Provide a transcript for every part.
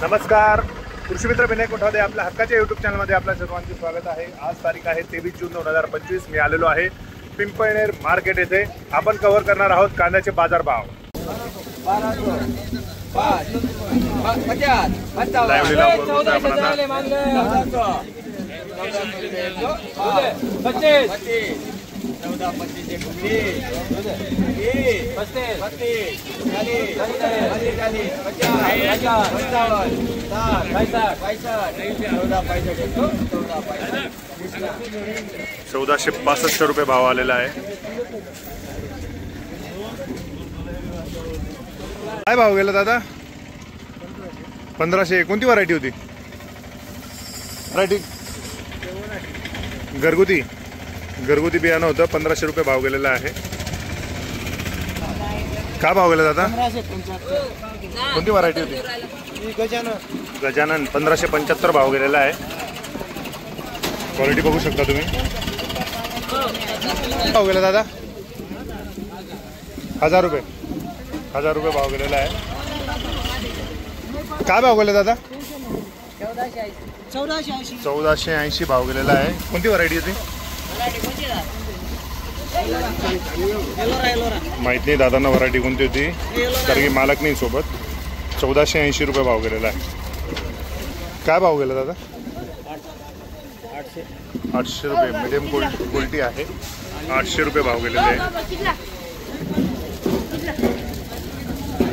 नमस्कार, कृषी मित्र विनय कोठावदे आपल्या हक्काच्या यूट्यूब चॅनलमध्ये आपल्या सर्वांचे स्वागत आहे। आज तारीख आहे 23 जून 2025। मी आलेलो आहे पिंपळनेर मार्केट येथे। आपण कव्हर करणार आहोत कांद्याचे बाजार भाव। ₹1465 भाव आलेला आहे। काय भाव गेला दादा? 1500। कोणती व्हरायटी होती? व्हरायटी घरगुती बियाणं होतं। ₹1500 भाव गेलेला आहे। काय भाव गेला दादा? कोणती व्हरायटी होती? गजानन। 1575 भाव गेलेला आहे। क्वालिटी बघू शकता तुम्ही। भाव गेला दादा? ₹1000 भाव गेलेला आहे। काय भाव गेला दादा? 1480 भाव गेलेला आहे। कोणती व्हरायटी होती? माहित नाही दादांना व्हरायटी कोणती होती, कारण की मालक नाही सोबत। ₹1480 भाव गेलेला आहे। काय भाव गेला दादा? 800 मीडियम क्वालिटी आहे। ₹800 भाव गेलेले आहे।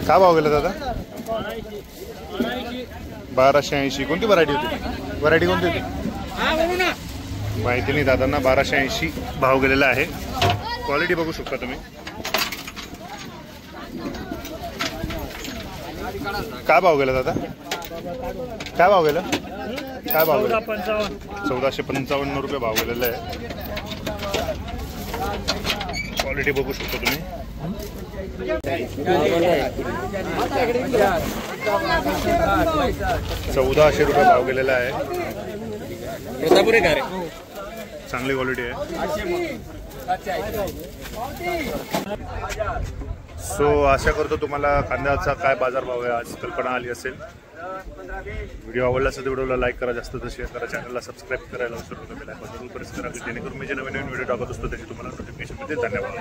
काय भाव गेला दादा? 1280। कोणती व्हरायटी होती? व्हरायटी कोणती होती? माहिती नाही दादांना। 1280 भाव गेलेला आहे। क्वालिटी बघू शकता तुम्ही। काय भाव गेला दादा? काय भाव गेला? काय भाव गेला? ₹1455 भाव गेलेला आहे। क्वालिटी बघू शकता तुम्ही। ₹1400 भाव गेलेला आहे। चांगली क्वालिटी आहे। सो आशा करतो तुम्हाला कांद्याचा काय बाजार भाव आहे आज कल्पना आली असेल। व्हिडिओ आवडला असेल तर व्हिडिओला लाईक करा, जास्त तर शेअर करा, चॅनलला सबस्क्राईब करायला विसरू नका, बेल आयकॉन जरूर प्रेस करा, जेणेकरून मी जे नवीन व्हिडिओ टाकत असतो त्याची तुम्हाला नोटिफिकेशन मिळते। धन्यवाद।